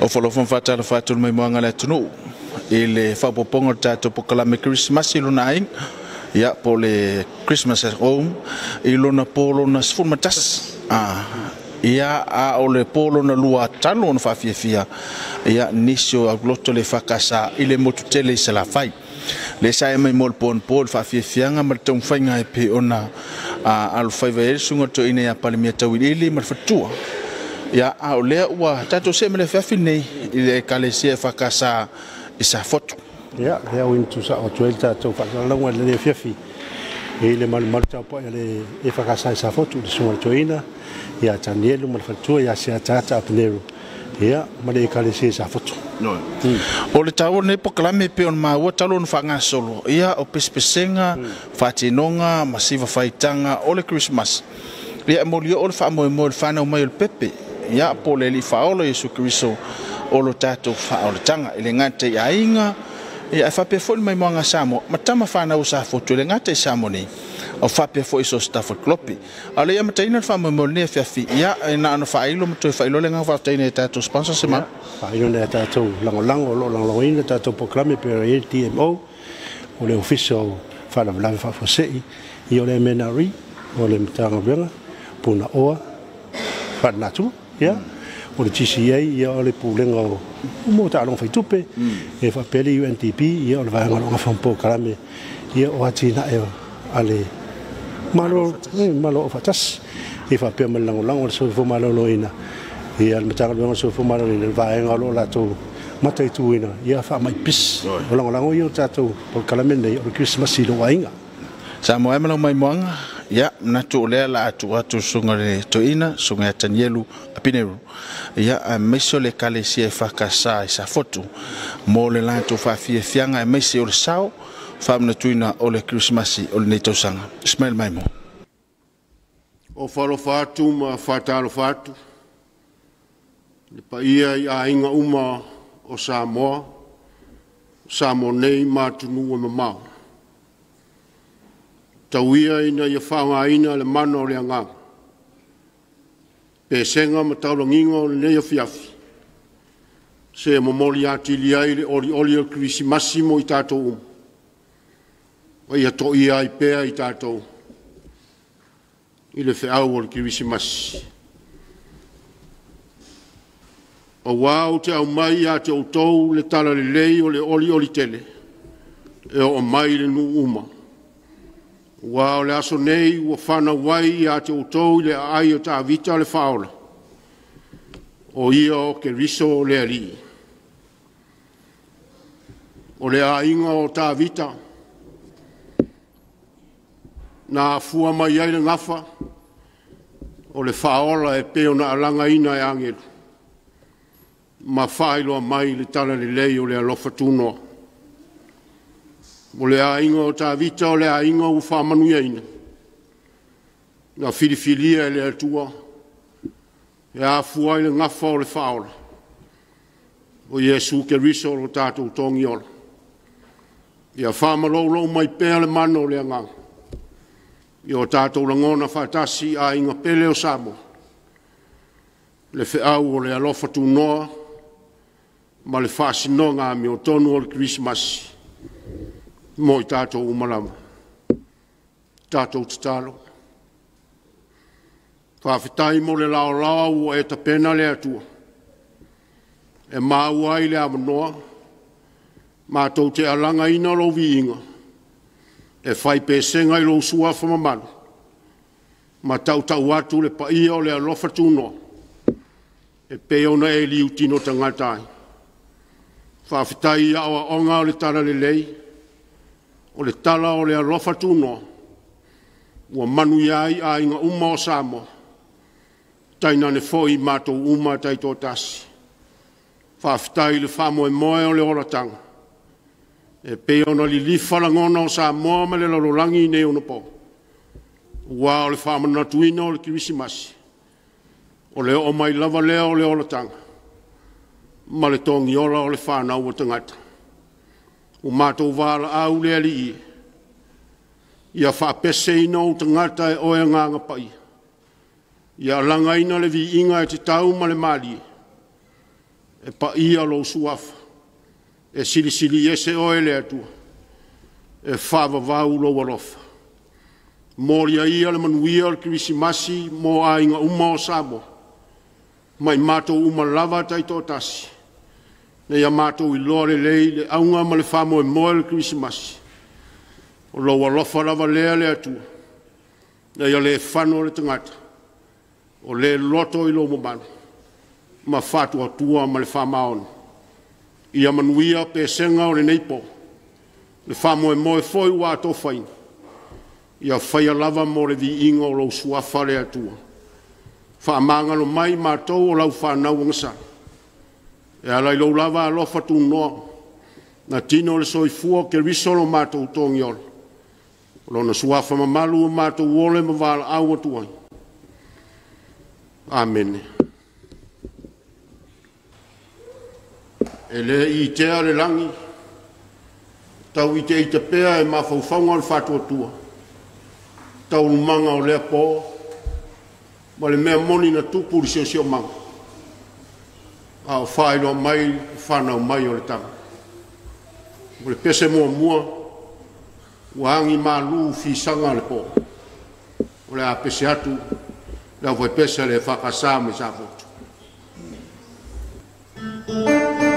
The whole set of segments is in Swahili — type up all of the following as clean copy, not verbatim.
O whalofon whatara whatul mai moanga le tunu. I le whapopongo tātou pokalame Kerisimasi luna aing. Ia po le Christmas at home. I lona polo na sfulmatas. Ia a o le polo na lua talo on whawhiawhia. Ia nisio a gloto le whakasa i le motutele i se la whai. Le sae mai mol pon pol whawhiawhianga ma tau whainga e pe ona alu whaiva e sunga to ine a palimia tau ili ma whatua. Ia a o lea ua tato se me le whawhi nei i le kalesia whakasa i sa foto. Ia, lea o intu sa o tuel tato whakalangu le le whawhi. E le malu taupo e le e whakasa i sa foto le sunga to ina. Ia tanielu ma le whatua ia sea tata apineru. Ia, ma le kalesia i sa foto. O le tau ne pokalame pe on maua talo on whanga solo. Ia o pespesenga, whatinonga, masiva whaitanga o le Christmas. Ia molio o le whamoe mo le whanau mai o le pepe. Ia po le li whaolo Yesu Keriso o lo tātou whaoletanga. I le ngate i ainga, ia e whapefo mai moanga Samoa. Ma tama whanau sa fotu le ngate i Samoa nei. O whapefo iso Stafford Klopi. A le ia mataina le whamoe mo le nea whiawhi. Ia e na ano whailo ma toi whailo le ngā whaitaina e tātou sponsor se ma. Whailo le tātou langolango, lo langolangoina, tātou poklame pera e TMO. O le official whanawalawe whawhosei. I o le menari, o le mtanga wenga, puna oa, whanatu. Ia, o le TCA, ia o le pūlenga o mo ta along whaitupe, e whapeli UNDP, ia o le vahengalonga whampo karame, ia o atina e ale malo o whatas, e whapea malangolango le soifo malolo ina, ia le matanga luenga soifo malolo ina, le vahengalo la tō mataitu ina, ia whamai pis, o langolango ia o tātou o karame nei, o le Kerisimasi lo wainga. Samoa emelo mai moanga, ia natu o lea la atu sunga le toina, sunga e tanielu apineru. Ia a meiso le kalesia e whakasa i sa fotu. Mo le lanto whawhiawhianga e meisi o le sao, whamna tuina o le Kerisimasi o le neitausanga. Ismail Maimo. O whalo whatu ma whatalo whatu. Le pa ia i a inga uma o Samoa. Samoa nei matunu o mamau. Tauia ina ia whaunga ina le mana o le anganga. Pe senga ma taulanginga o le nea whiawhi. Se momoli ati li ai le oli o Kerisimasi mo i tātou o ia to ia ai pēa i tātou. I le whiau o le Kerisimasi. O wau te au mai a te outou le tala le lei o le oli tele. E o mai le nu uma. Wa le aso nei ua whana wai a te outou le ai o ta vita le whaola. O ia o Keriso le ali. O le ainga o ta vita. Na fua mai ai le ngafa. O le whaola e peo na alanga ina e angelu. Ma whailo mai le tala le lei o le alofa tunoa. O le ainga o ta vita o le ainga u whamanuia ina. Na filifilia le atua. E a fuai le ngafa o le whaola. O Yesu Keriso o tātou tongi ola. Ia whamalolo mai pēa le mana o le anganga. Ia o tātou langona whatasi a inga pele o Samoa. Le whiau o le alofa tu noa. Ma le whasinonga mi o tonu o le Kerisimasi. Mo i tātou umalama. Tātou tatalo. Whawhitai mo le lao ua e tapena le atua. E māua i le amanoa. Mātou te alanga ina lo viinga. E whai pēsenga i lo usua whamamanu. Ma tau atu le paia o le alofa tūnoa. E peona e liu tino tangatai. Whawhitai i awa onga o le tara le lei. O le tala o le alofa tūnoa. Ua manu iai a inga uma o Samoa. Taina ne foi mātou uma tai tō tasi. Whawhitai le whamoe moe o le oratanga. E peona li lifalangona o Samoa ma le lalolangi nei ona po. Ua o le whamanatuina o le Kerisimasi. O le o mai lava lea o le oratanga. Ma le tongi ora o le whanau o tangata. O mātou wāla au le ali i. Ia whapese ina o tangata e oe nganga pai. Ia langa ina le vi inga e te tau ma le mali. e pa ia lo suafa, e sili ese o ele atua, e whaavavau lo warofa. Moria ia le manuia le Kerisimasi mo ainga uma o Samoa, mai mātou uma lava taito tasi, na ia mātou I loa le lei le aunga ma le whamo e moe le Kerisimasi, o lo warofa lava lea le atua, na ia le whano le tangata, o le loto I lo mabana, ma whātua tua ma le whamaona. Ia manuia pe senga o le neipo, le whamo e moe foi wā tō whaina. Ia whaia lava mo le vi ingo o lau suafa le atua. Whaamangalo mai mātou o lau whanau ngasa. E alai lau lava alofa tu noa, na tino le soifua ke risolo mātou tongi ola. Lona suafa mamalu o mātou ole mavala au atuai. Amen. E le I tea le langi, tau I te I te pea e mawhauwhaunga le whātua tua. Tau lumanga o lea pō, ma le mea moni na tupu li sio manga. A o whaeloa mai, whanau mai o le tanga. O le pese mua, ua angi malu fisanga le pō. O le a pese atu, le a voi pese le whakasā me sa votu. Samoa,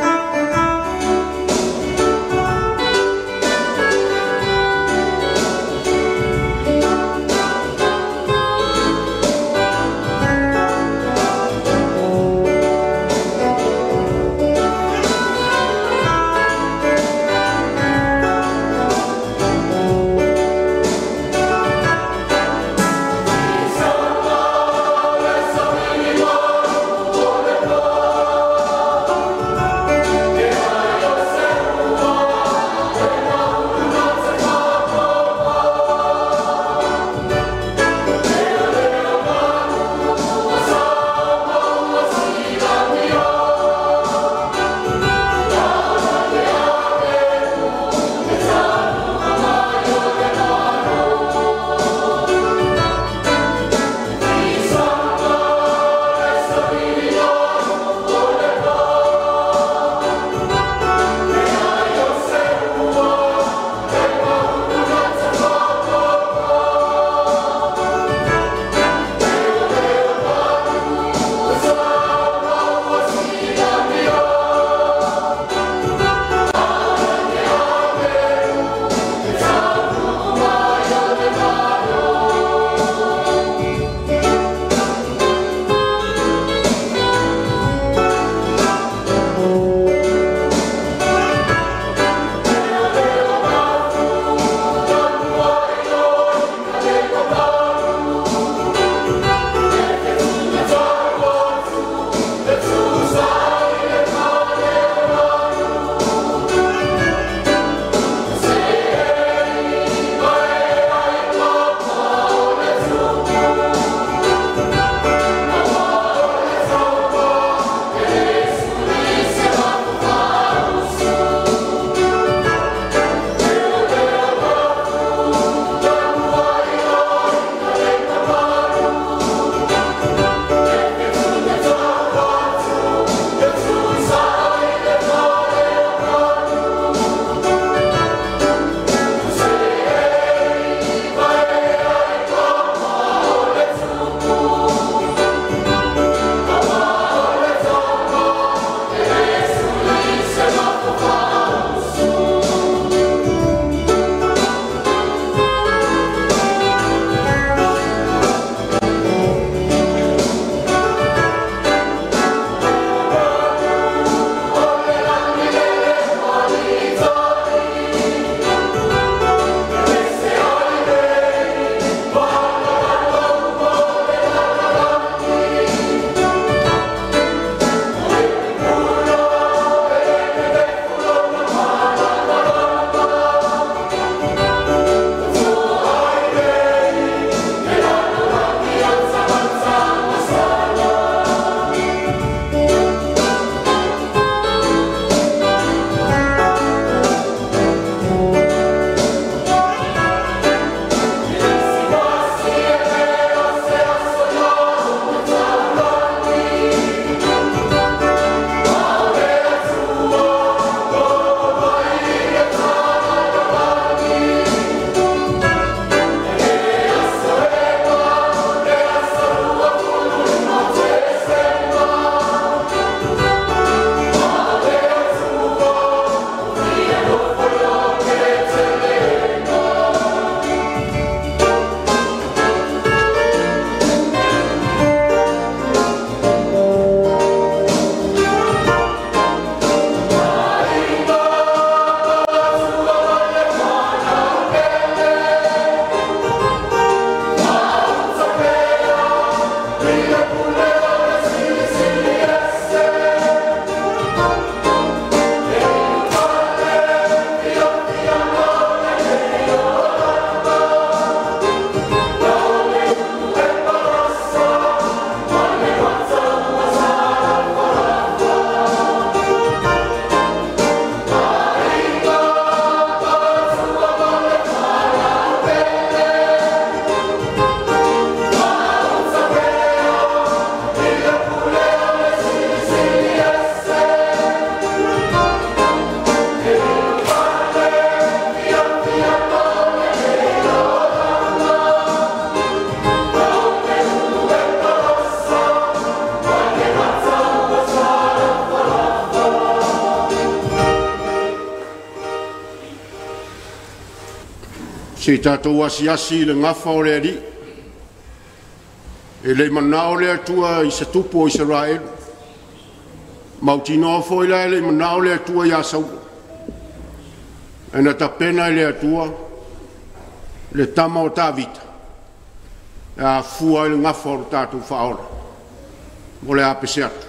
Se tātou asi le ngafa o le ali. E le mana o le atua I se tupu o Israel. Mautinoa foi la le mana o le atua ia sau. E na tapena le atua. Le tama o tā vita. A fua le ngafa o tātou whaola. O le apese atu.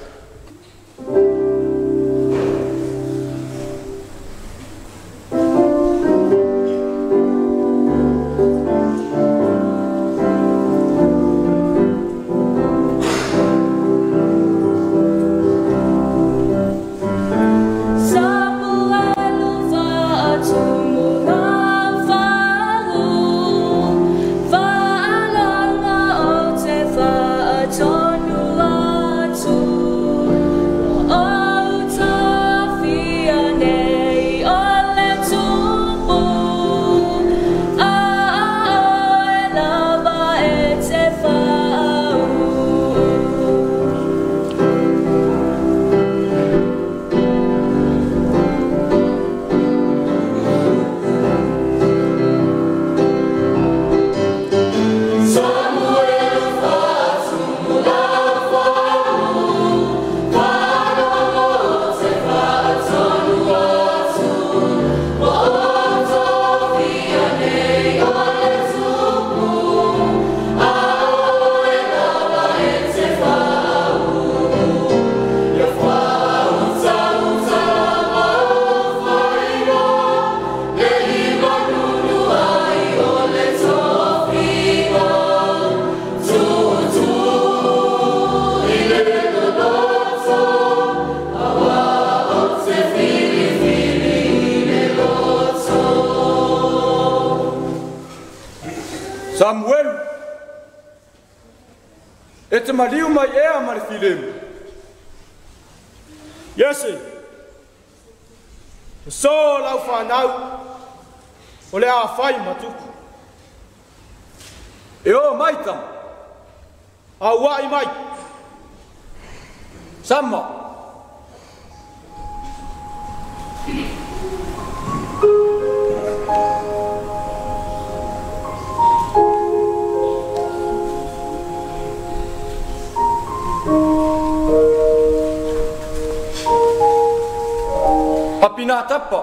Samuel, e te mariu mai ea mare filemu. Yese, so lau whanau, o le a whai matuku. E o maita, a wai mai. Sama. Apina tapa.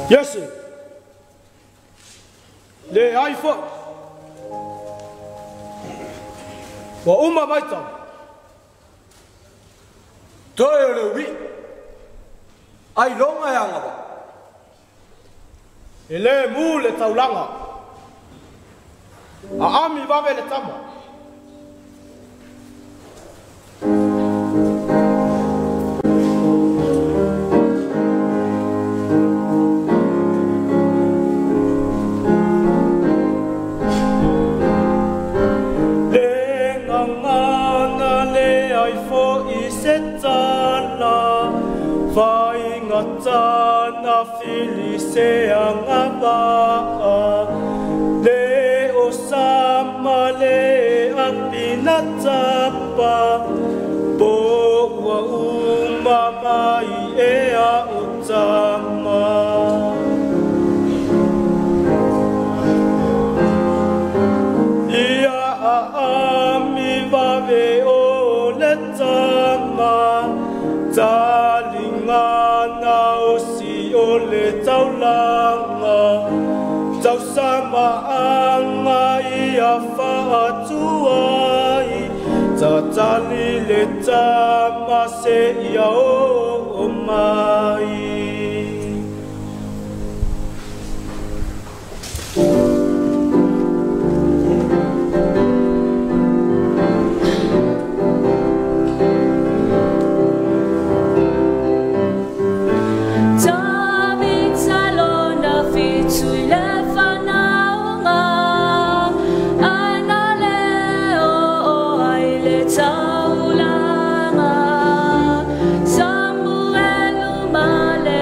Yes. Le aifa. Wa uma maita. Toi le wi. Ai longa yanga ba. Ele mu le taulanga. A ami vawe le tama. Le ngangana le aifo I se tala. Vai ngatana fili se angaba le osama le apina tapa bo wa umama I ea utama ia ami vave o le tama Talingana osi o le taulanga Tau sama anga I a whaatuai Tatali le tama se ia o mai Samuel, Male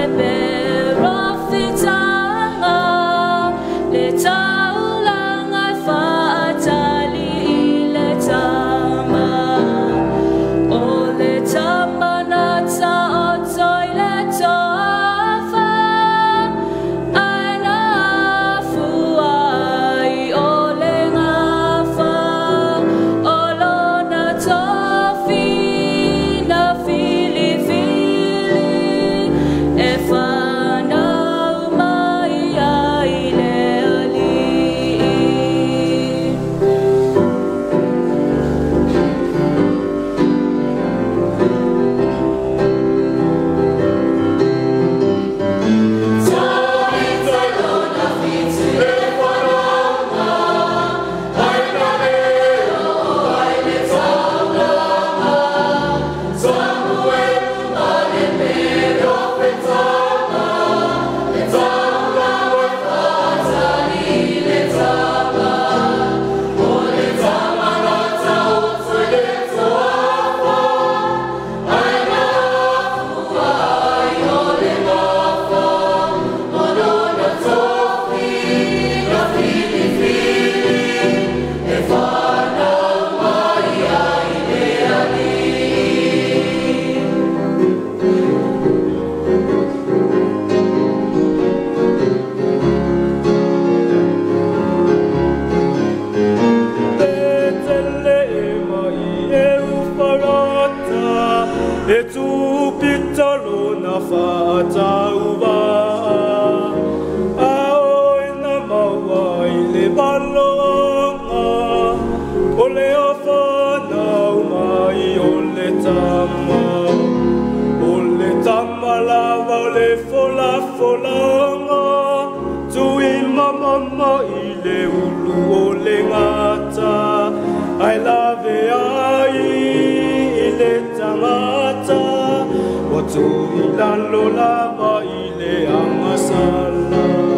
I love ile tangata watu ilalo lava ile amasala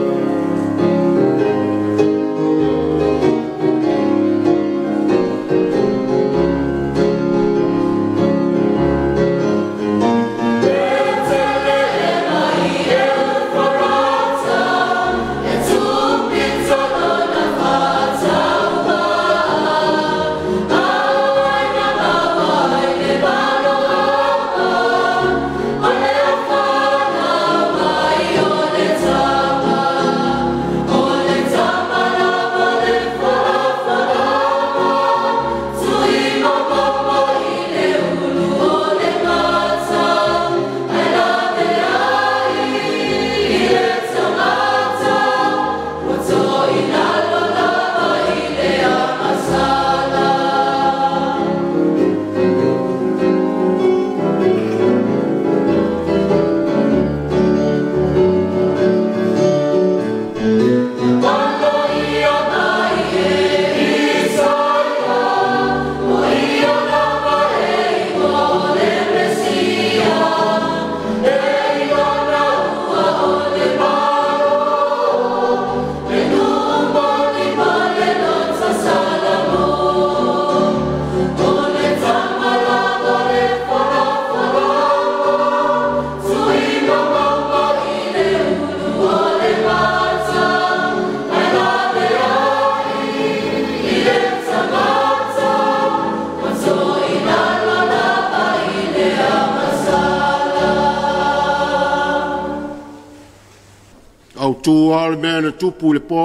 tu al mena tupu le po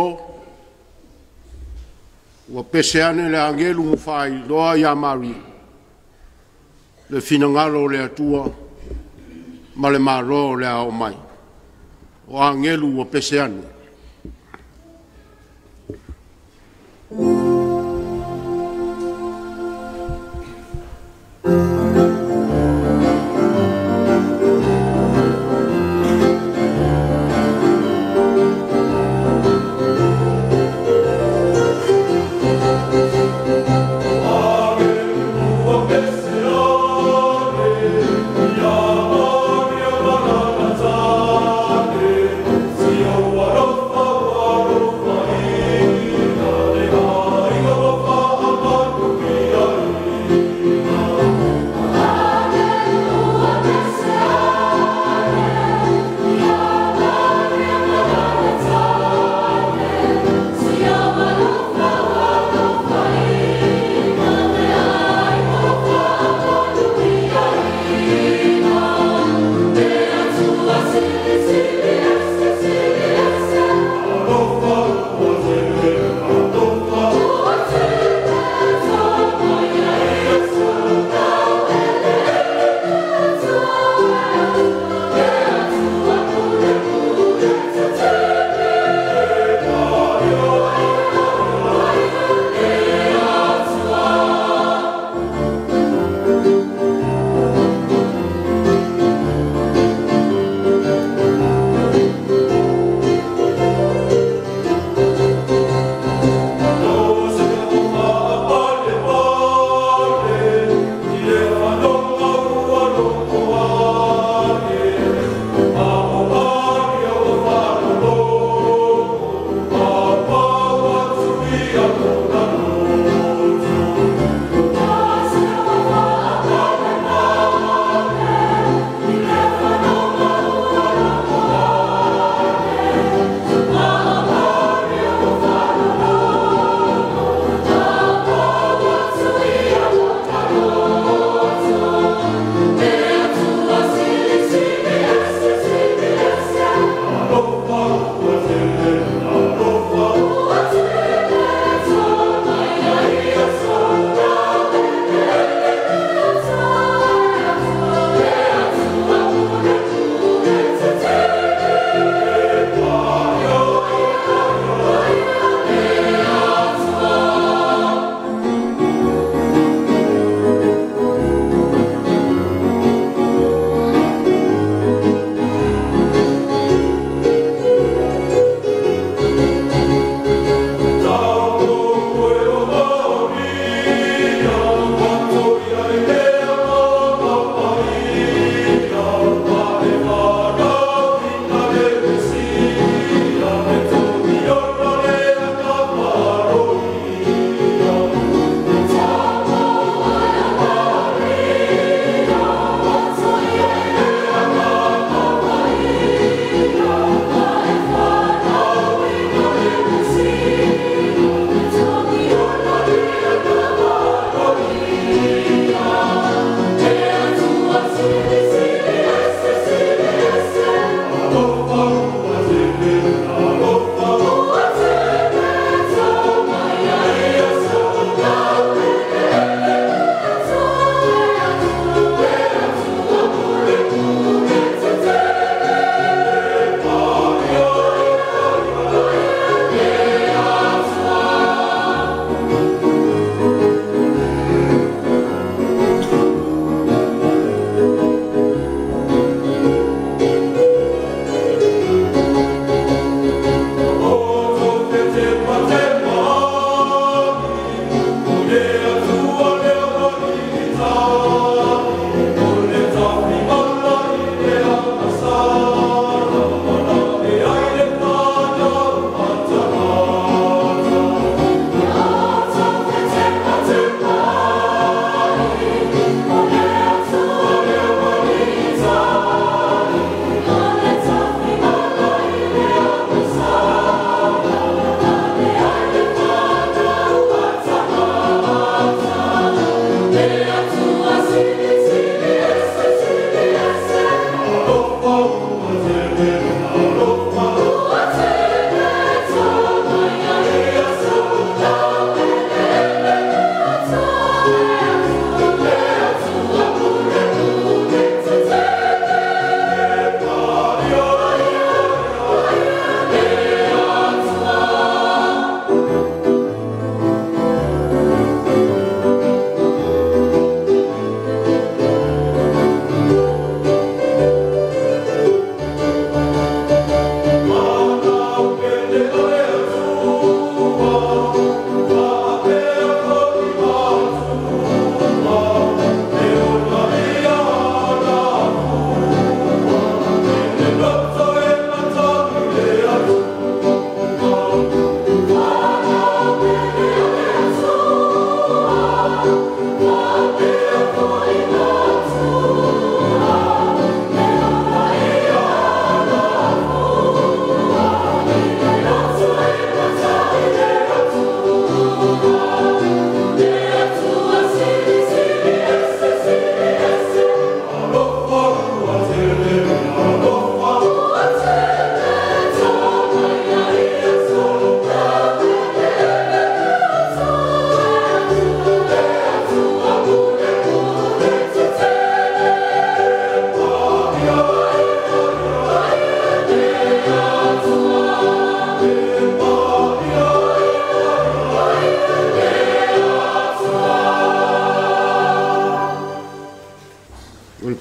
wa peseane le angelu mu fai loa ya mari le finangalo le atua ma le maro le ao mai o angelu wa peseane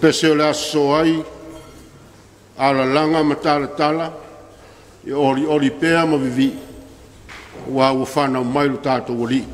pese o le aso ai, ala langa matala tala, e ori pea ma vivi, wa wafana umailu tato wali.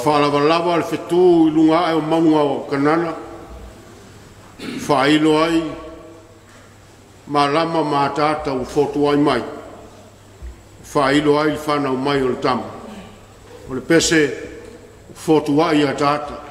whalavalava le whetū I lunga e o maunga o kanana, whailo ai, ma lama ma tata o whotu ai mai, whailo ai whanau mai o le tamu. O le pese whotu ai a tata.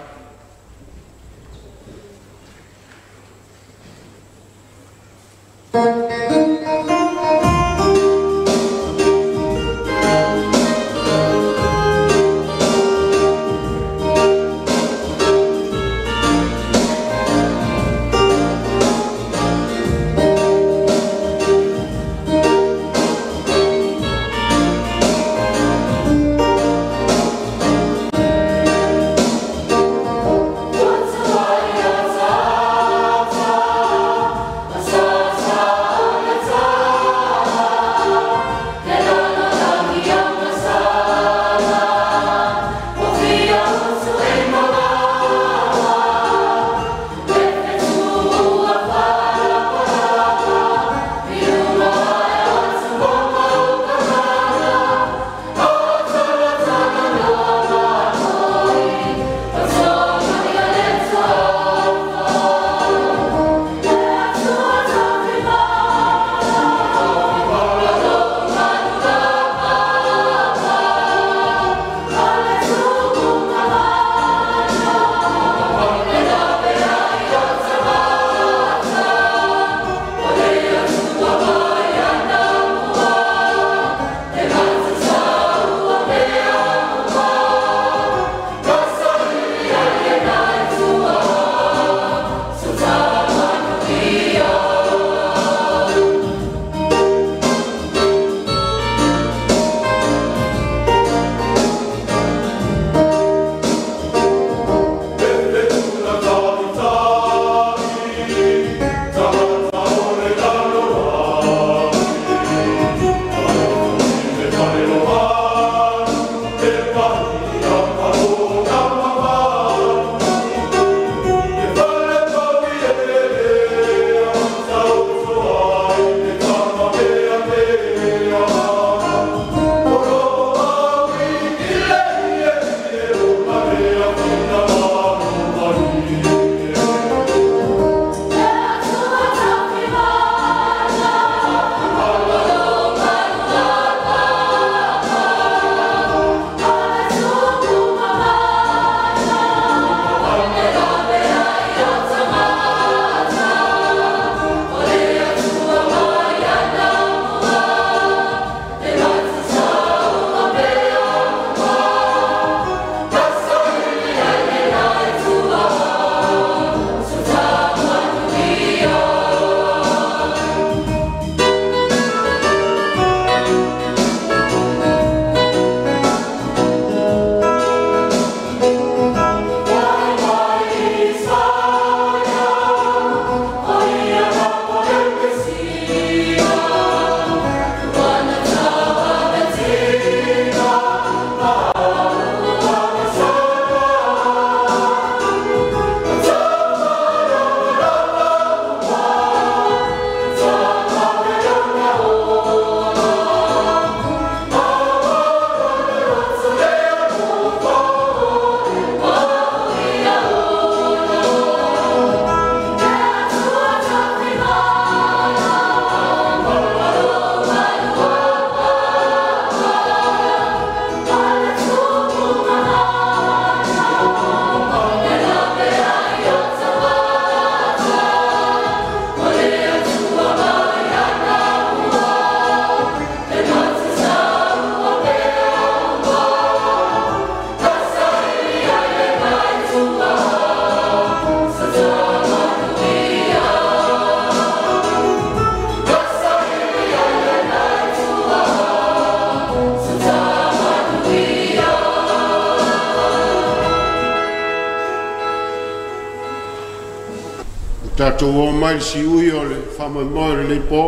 Tātou o mai si ui o le whamai le pō.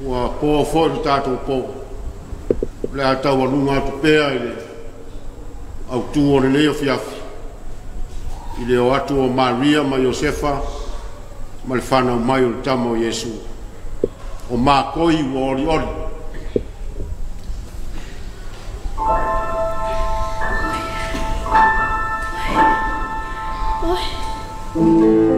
Ua pō fōi le tātou pō. Le atau anunga atu pēa i le au tū o le leo fiafi. I le o atu o Maria ma Josefa ma le whanau mai o le tama o Yesu. O mākoi ua ori ori. Maria,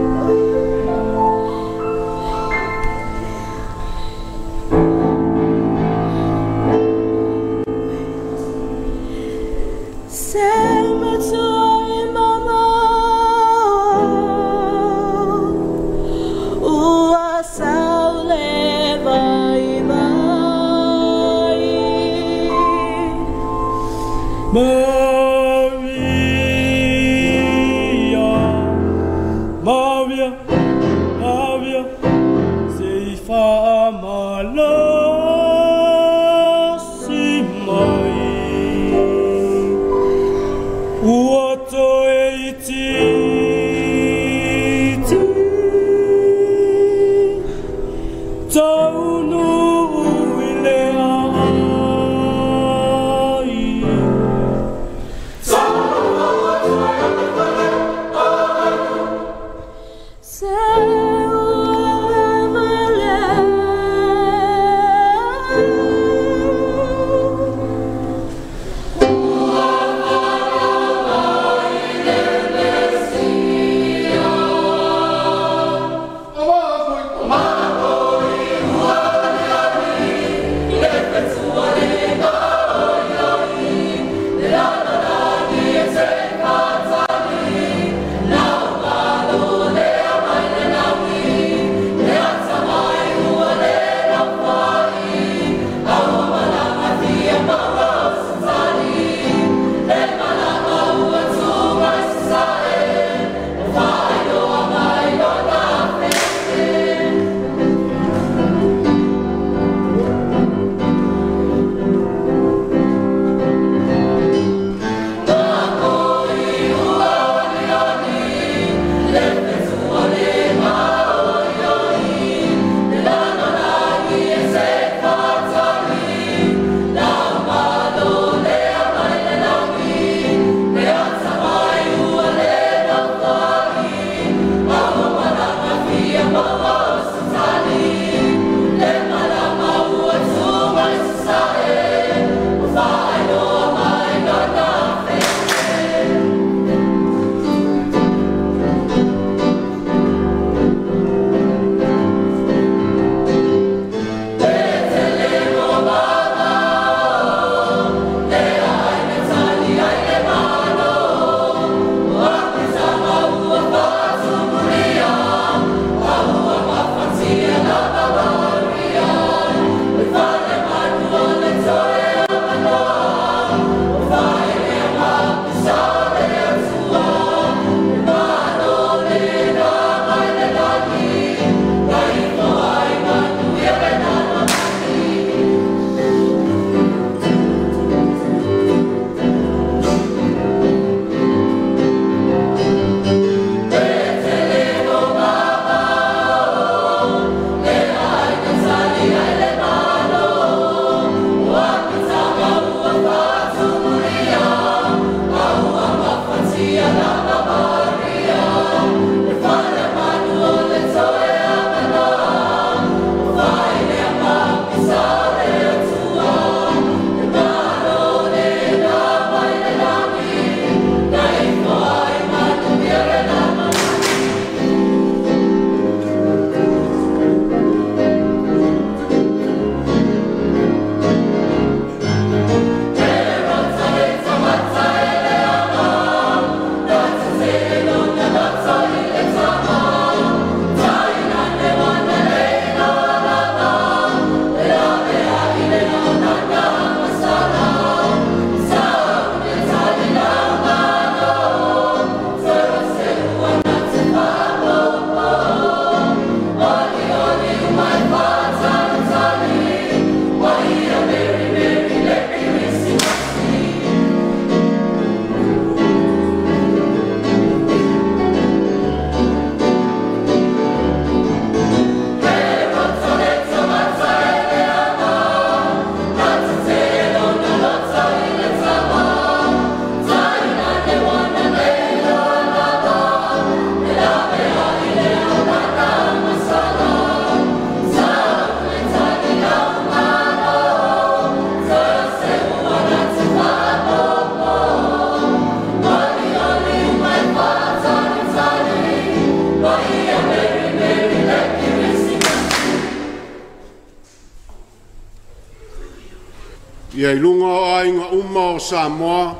Ia ilunga o ainga uma o Samoa,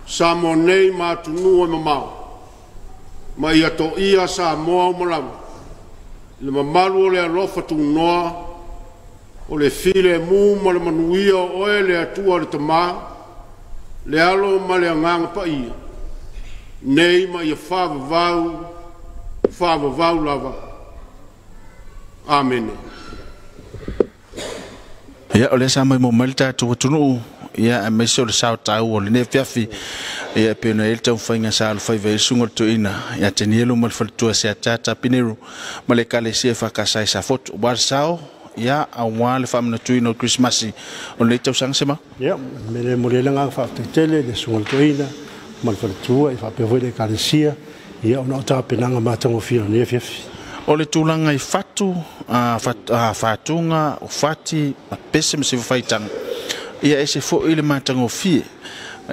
Samoa nei matunua mamau. Ma ia to ia Samoa o malama. Le mamalu o le alofa tunoa, o le file mu ma le manuia o e le atua le tama, le alo ma le anganga pa ia. Nei ma ia whavavau lava. Amen. Ia o le sa mai mo malta tu tunu ia me so le sa tau o le ne fiafi ia pe no el tau fainga sa le fai ve sungo to ina ia tenielo mal fal tu se tata pineru male kale se fa ka sai sa foto bar sao ia a wale fam na tu no Kerisimasi o le tau sang sema ia me le mo le nga fa tele le sungo to ina mal fal tu e fa pe vo le kale sia ia ona ta penanga matango fio ne fiafi o le tulanga I fatu fatunga o fati ma pese me se faitang ia ese fo ile matango fie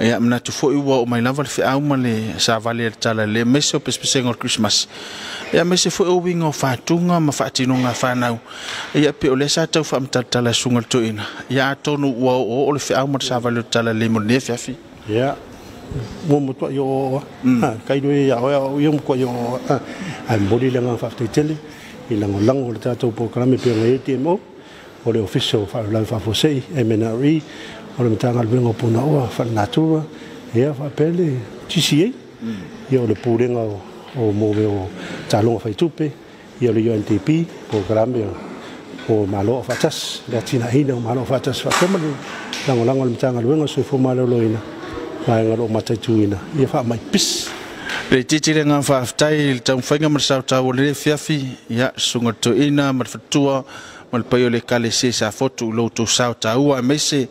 ia mna tu fo iwa o mai lava le au male sa vale tala le meso pespese ngor Christmas ia mese fo o wingo fatunga ma fatinonga fanau ia pe o le sa tau fam tala sungal to ina ia tonu o le au ma sa vale tala le mo ne fiafi ia mo to yo kai do ya yo ko yo ai mori le nga fa tele ilang le tato programe pe le TMO o le official fa la fa fosei Missionary o le mtanga le ngo puna o fa natura ia fa pele TCA ia le pulenga o mo o talonga fa tupe ia le UNTP programe o malo fa tas la tina ina malo fa tas fa kemalu lango le mtanga le ngo so fo malo loina mai ngalo matatuina ia fa mai pis le titire nga fa aftai le tau fainga mar sa tau le fiafi ia sunga to ina mar fatua mal payo le kale se sa foto lo to sa tau a mese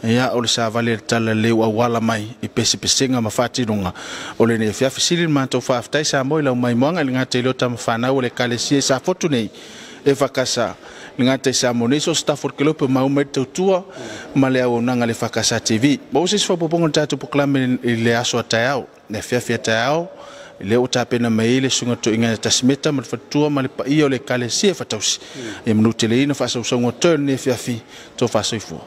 ia o le sa vale tala le wala mai I pese pesenga mafati runga o le ne fiafi silin ma to fa aftai sa mo la mai monga le ngate lo tam fa na o le kale se sa foto nei e fakasa ngate sa moniso Stafford Kelope maumeto tua male o nanga le fakasa TV bo se fa poponga tatu proclame le aso tao ne fiafia tao le o tapena mai le sunga to inga tasmeta mal fatua mal pa io le kale se fatausi e minutele ina fa so ngo turn ne fiafi to fa so fo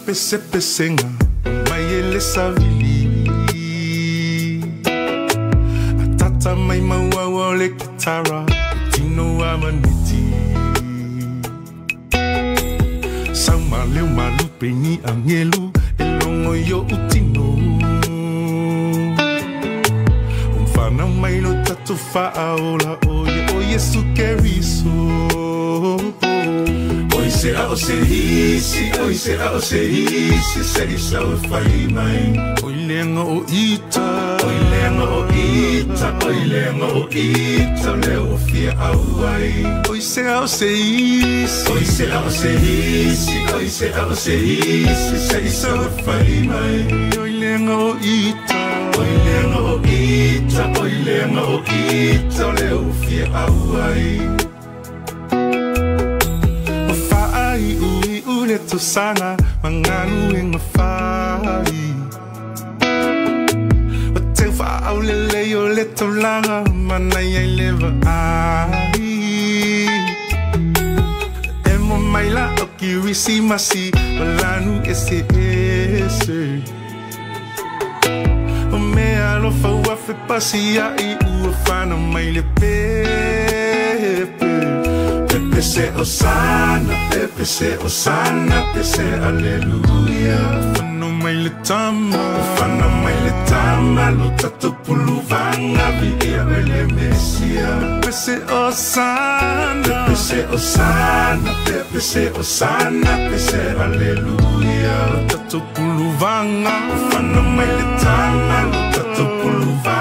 Pese pesenga mai ele savili atata mai maua le kitara tino amaniti sama leu malu peni angelu elongo yo utino umfana mai no tatu fa aola o Yesu keriso Será o serisi, oi será o serisi, serisa o fai mai. Oi lenga o ita, oi lenga o ita, oi lenga o ita, leo fia auai. Oi será o serisi, oi será o serisi, oi será o serisi, serisa o fai mai. Oi lenga o ita, oi lenga o ita, oi lenga o ita, leo fia auai. Uleto sana manganu ing mafai Wateng fa aulele yo leto langa manay ay leva ai Emo maila o Kerisimasi walanu ese O me alo fa wafe pasia I uafana maile pepe Pese osana, pese aleluya. Fano mai le tama, lo tato puluvanga via ele mesia. Pese osana, pese aleluya. Lo tato puluvanga, fano mai le tama, lo tato puluvanga.